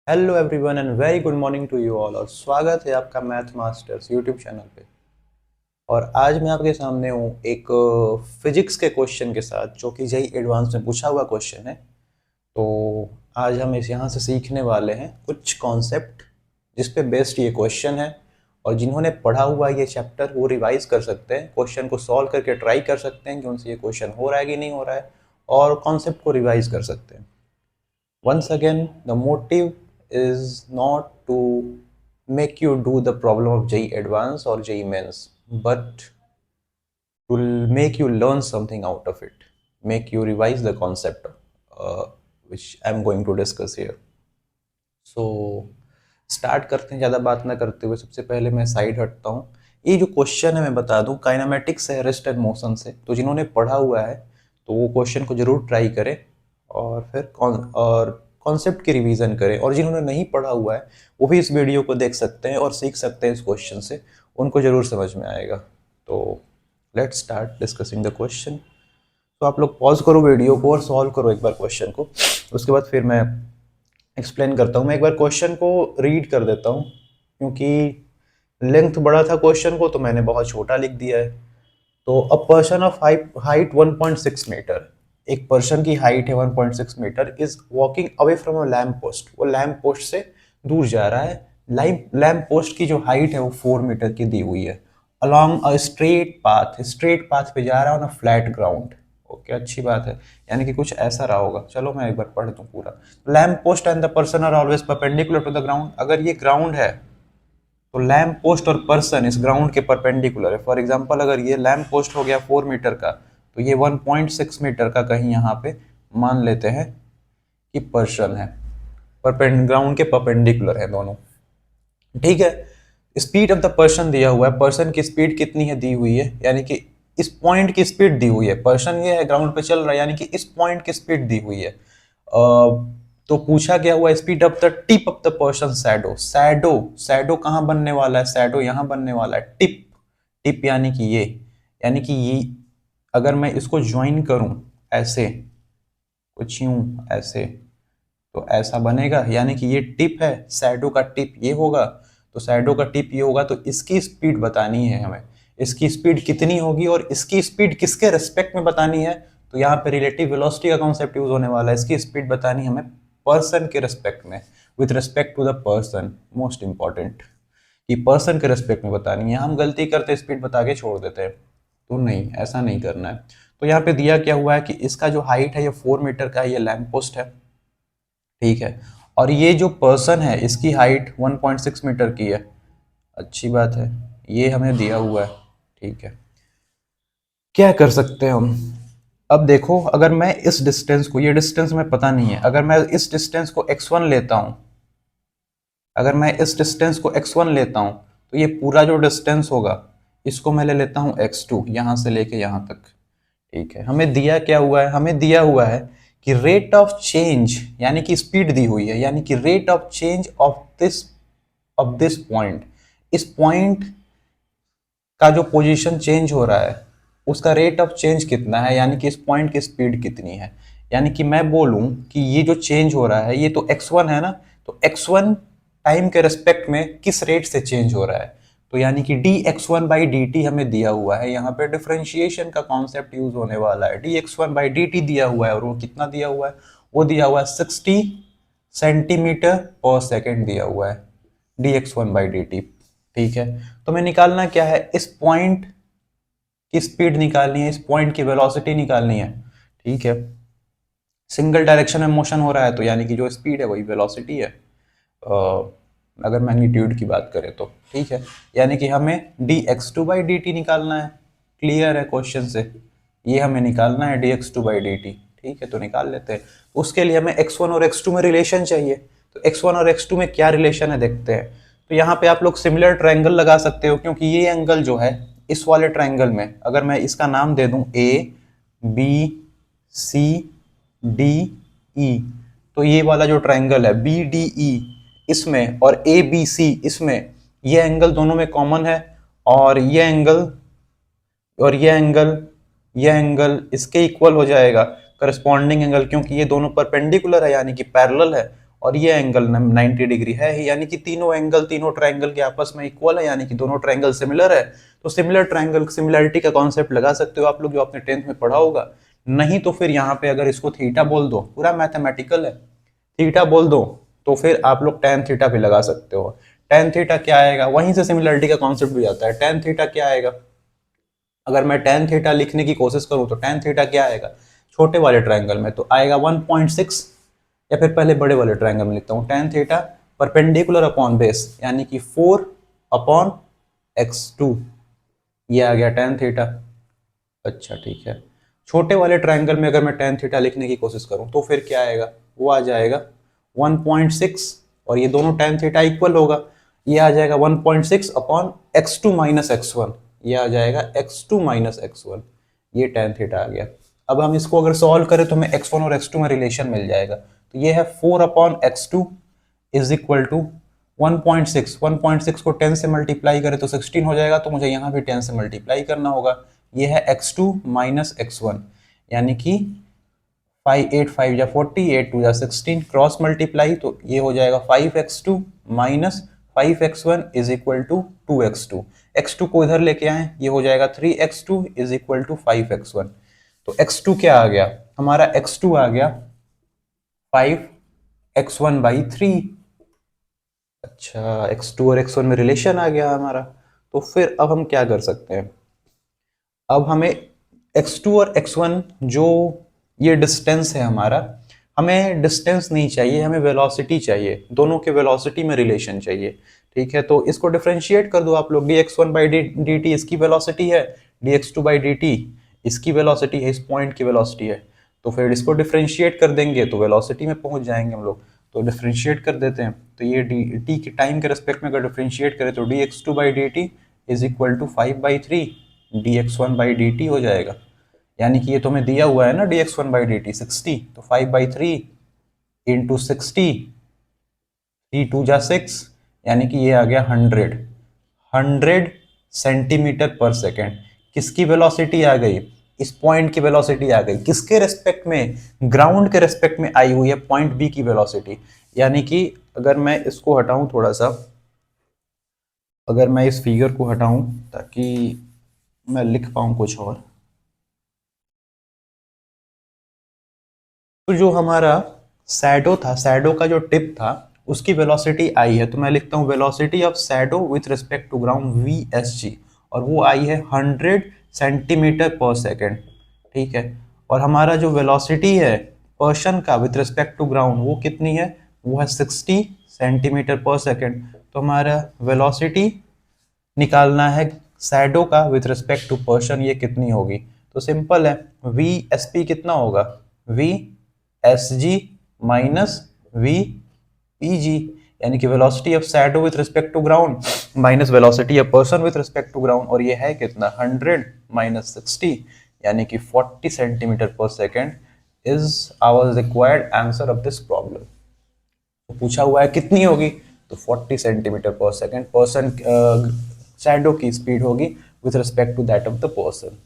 Hello everyone and very good morning to you all और स्वागत है आपका मैथ मास्टर्स यूट्यूब चैनल पे। और आज मैं आपके सामने हूँ एक फिजिक्स के क्वेश्चन के साथ जो कि जेई एडवांस में पूछा हुआ क्वेश्चन है। तो आज हम इस यहाँ से सीखने वाले हैं कुछ कॉन्सेप्ट जिस पे बेस्ड ये क्वेश्चन है। और जिन्होंने पढ़ा हुआ ये चैप्टर वो रिवाइज कर सकते हैं, क्वेश्चन को सॉल्व करके ट्राई कर सकते हैं कि उनसे ये क्वेश्चन हो रहा है कि नहीं हो रहा है, और कॉन्सेप्ट को रिवाइज कर सकते हैं। Once again, the motive is not to make you do the problem of JEE Advanced or JEE Mains, but to make you learn something out of it, make you revise the concept, uh, which I'm going to discuss here. So, start करते हैं ज़्यादा बात ना करते हुए। सबसे पहले मैं साइड हटता हूँ। ये जो क्वेश्चन है मैं बता दूँ, काइनेमेटिक्स है रेस्ट एंड मोशन से, तो जिन्होंने पढ़ा हुआ है तो वो क्वेश्चन को जरूर ट्राई करें और फिर कॉन्सेप्ट की रिवीजन करें। और जिन्होंने नहीं पढ़ा हुआ है वो भी इस वीडियो को देख सकते हैं और सीख सकते हैं इस क्वेश्चन से, उनको जरूर समझ में आएगा। तो let's start discussing the question. तो आप लोग पॉज करो वीडियो को और सॉल्व करो एक बार क्वेश्चन को, उसके बाद फिर मैं एक्सप्लेन करता हूँ। मैं एक बार क्वेश्चन को रीड कर देता हूँ क्योंकि लेंथ बड़ा था क्वेश्चन को तो मैंने बहुत छोटा लिख दिया है। तो a person of height 1.6 metre, एक पर्सन की हाइट है 1.6 metre, is walking away from a lamp post, वो लैम्प पोस्ट से दूर जा रहा है। लैम्प पोस्ट की जो हाइट है वो 4 मीटर की दी हुई है। अलोंग अ स्ट्रेट पाथ पे जा रहा है on a flat ground. Okay, अच्छी बात है, यानी कि कुछ ऐसा रहा होगा। चलो मैं एक बार पढ़ दूं पूरा। Lamp post and the person are always perpendicular to the ground. अगर ये ग्राउंड है तो लैम्प पोस्ट और पर्सन इस ग्राउंड के परपेंडिकुलर है। फॉर एग्जांपल अगर ये लैम्प पोस्ट हो गया 4 मीटर का तो ये 1.6 मीटर का कहीं यहाँ पे मान लेते हैं कि पर्सन है, ग्राउंड के परपेंडिकुलर है दोनों। ठीक है, स्पीड ऑफ द पर्सन दिया हुआ है, पर्सन की स्पीड कितनी है दी हुई है, यानी कि इस पॉइंट की स्पीड दी हुई है। पर्सन ये है ग्राउंड पे चल रहा है, यानी कि इस पॉइंट की स्पीड दी हुई है। तो पूछा गया हुआ speed of the tip of the person shadow. Shadow कहाँ बनने वाला है, शैडो यहाँ बनने वाला है। टिप यानी कि ये अगर मैं इसको ज्वाइन करूं ऐसे, कुछ यूं ऐसे, तो ऐसा बनेगा, यानी कि ये टिप है, शैडो का टिप ये होगा। तो शैडो का टिप ये होगा, तो इसकी स्पीड बतानी है हमें, इसकी स्पीड कितनी होगी और इसकी स्पीड किसके रेस्पेक्ट में बतानी है। तो यहाँ पे रिलेटिव वेलोसिटी का कॉन्सेप्ट यूज होने वाला है। इसकी स्पीड बतानी हमें पर्सन के रेस्पेक्ट में, with respect to the person, most important, कि पर्सन के रेस्पेक्ट में बतानी है। हम गलती करते स्पीड बता के छोड़ देते हैं, तो नहीं, ऐसा नहीं करना है। तो यहाँ पे दिया क्या हुआ है कि इसका जो हाइट है ये 4 मीटर का है, ये लैंप पोस्ट है। ठीक है, और ये जो पर्सन है इसकी हाइट 1.6 मीटर की है। अच्छी बात है, ये हमें दिया हुआ है। ठीक है, क्या कर सकते हैं हम। अब देखो, अगर मैं इस डिस्टेंस को, ये डिस्टेंस में पता नहीं है, अगर मैं इस डिस्टेंस को x1 लेता हूं, अगर मैं इस डिस्टेंस को x1 लेता हूं तो ये पूरा जो डिस्टेंस होगा इसको मैं ले लेता हूं x2, यहां से लेके यहां तक। ठीक है, हमें दिया क्या हुआ है, हमें दिया हुआ है कि रेट ऑफ चेंज, यानी कि स्पीड दी हुई है, यानी कि rate of change of this point, इस पॉइंट का जो पोजीशन चेंज हो रहा है उसका रेट ऑफ चेंज कितना है, यानी कि इस पॉइंट की स्पीड कितनी है। यानी कि मैं बोलूं कि ये जो चेंज हो रहा है ये तो x1 है ना, तो x1 टाइम के रेस्पेक्ट में किस रेट से चेंज हो रहा है। तो यानी कि dx1/dt हमें दिया हुआ है, यहाँ पे डिफरेंशिएशन का कॉन्सेप्ट यूज होने वाला है। dx1/dt दिया हुआ है और वो कितना दिया हुआ है, वो दिया हुआ है 60 सेंटीमीटर पर सेकेंड दिया हुआ है, dx1/dt। ठीक है, तो हमें निकालना क्या है, इस पॉइंट की स्पीड निकालनी है, इस पॉइंट की वेलोसिटी निकालनी है। ठीक है, सिंगल डायरेक्शन में मोशन हो रहा है तो यानी कि जो स्पीड है वही वेलोसिटी है, अगर मैग्नीट्यूड की बात करें तो। ठीक है, यानी कि हमें dx2/dt निकालना है। क्लियर है क्वेश्चन से, ये हमें निकालना है dx2/dt। ठीक है, तो निकाल लेते हैं। उसके लिए हमें x1 और x2 में रिलेशन चाहिए, तो x1 और x2 में क्या रिलेशन है देखते हैं। तो यहाँ पे आप लोग सिमिलर ट्रायंगल लगा सकते हो, क्योंकि ये एंगल जो है इस वाले ट्रायंगल में, अगर मैं इसका नाम दे दूं A B C D E, तो ये वाला जो ट्रायंगल है बी डी ई इसमें और ए बी सी इसमें, ये एंगल दोनों में कॉमन है। और ये एंगल और ये एंगल इसके इक्वल हो जाएगा, करस्पॉन्डिंग एंगल, क्योंकि ये दोनों परपेंडिकुलर है यानी कि पैरेलल है। और ये एंगल 90 डिग्री है ही, यानी कि तीनों एंगल तीनों ट्रायंगल के आपस में इक्वल है, यानी कि दोनों ट्रायंगल सिमिलर है। तो सिमिलर ट्रायंगल सिमिलरिटी का कॉन्सेप्ट लगा सकते हो आप लोग, जो आपने 10th में पढ़ा होगा। नहीं तो फिर यहाँ पे अगर इसको थीटा बोल दो, पूरा मैथमेटिकल है, थीटा बोल दो, तो फिर आप लोग tan थीटा भी लगा सकते हो। tan थीटा क्या आएगा, वहीं से सिमिलरिटी का कॉन्सेप्ट भी आता है। tan थीटा क्या आएगा, अगर मैं tan थीटा लिखने की कोशिश करूं तो tan थीटा क्या आएगा, छोटे वाले ट्रायंगल में तो आएगा 1.6, या फिर पहले बड़े वाले ट्रायंगल में लिखता हूं, tan theta perpendicular upon base, यानी कि 4 अपॉन x2, ये आ गया tan थीटा। अच्छा ठीक है, छोटे वाले ट्रायंगल में अगर मैं tan थीटा लिखने की कोशिश करूं तो फिर क्या आएगा, वो आ जाएगा 1.6, और ये दोनों tan थीटा इक्वल होगा, ये आ जाएगा 1.6 अपॉन x2 माइनस x1, ये आ जाएगा x2 माइनस x1, ये tan थीटा आ गया। अब हम इसको अगर सॉल्व करें तो हमें x1 और x2 में रिलेशन मिल जाएगा, तो ये है 4 upon x2 is equal to 1.6, 1.6 को 10 से मल्टीप्लाई करें तो 16 हो जाएगा, तो मुझे यहाँ भी 10 से मल्टीप्लाई करना होगा। ये है x2 माइनस x1, यानी कि 5 8 5 या 40, 8 2 या 16, क्रॉस मल्टीप्लाई तो ये हो जाएगा 5x2 minus 5x1 is equal to 2x2, x2 को इधर लेके आए, ये हो जाएगा 3x2 is equal to 5x1। तो x2 क्या आ गया हमारा, x2 आ गया 5x1 बाई 3। अच्छा, x2 और x1 में रिलेशन आ गया हमारा। तो फिर अब हम क्या कर सकते हैं, अब हमें x2 और x1 जो ये डिस्टेंस है हमारा, हमें डिस्टेंस नहीं चाहिए, हमें वेलोसिटी चाहिए, दोनों के वेलोसिटी में रिलेशन चाहिए। ठीक है, तो इसको डिफरेंशिएट कर दो आप लोग, dx1 बाई डी टी इसकी वेलोसिटी है, dx2 बाई डी टी इसकी वेलोसिटी है, इस पॉइंट की वेलोसिटी है। तो फिर इसको डिफरेंशिएट कर देंगे तो वेलोसिटी में पहुंच जाएंगे हम लोग। तो डिफरेंशिएट कर देते हैं, तो ये डी टी के टाइम के रेस्पेक्ट में अगर डिफरेंशिएट करें तो dx2 by D T is equal to 5/3 dx1 by D T हो जाएगा, यानी कि ये तो हमें दिया हुआ है ना dx1 बाई डी टी 60, तो 5/3 इंटू 60, 3 2 जा 6, यानी कि ये आ गया 100 सेंटीमीटर पर सेकेंड। किसकी वेलोसिटी आ गई, इस पॉइंट की वेलोसिटी आ गई, किसके रेस्पेक्ट में, ग्राउंड के रेस्पेक्ट में आई हुई है पॉइंट बी की वेलोसिटी। यानी कि अगर मैं इसको हटाऊं थोड़ा सा, अगर मैं इस फिगर को हटाऊं ताकि मैं लिख पाऊं कुछ और, तो जो हमारा शैडो था, शैडो का जो टिप था उसकी वेलोसिटी आई है, तो मैं लिखता हूँ velocity of shadow with respect to ground VSG, और वो आई है 100 सेंटीमीटर पर सेकेंड। ठीक है, और हमारा जो वेलोसिटी है पर्सन का विथ रिस्पेक्ट टू ग्राउंड वो कितनी है, वो है 60 सेंटीमीटर पर सेकेंड। तो हमारा वेलोसिटी निकालना है शैडो का विथ रिस्पेक्ट टू पर्सन, ये कितनी होगी, तो सिंपल है, VSP कितना होगा, VSG माइनस VPG, यानी कि velocity of shadow with respect to ground minus velocity of person with respect to ground, और ये है कितना 100 माइनस 60, यानी कि 40 centimetre per second is our required answer of this problem. तो पूछा हुआ है कितनी होगी, तो 40 centimetre per second person shadow की स्पीड होगी with respect to that of the person.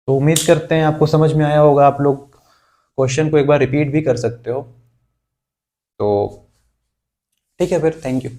तो उम्मीद करते हैं आपको समझ में आया होगा, आप लोग क्वेश्चन को एक बार रिपीट भी कर सकते हो। तो ठीक है फिर, थैंक यू।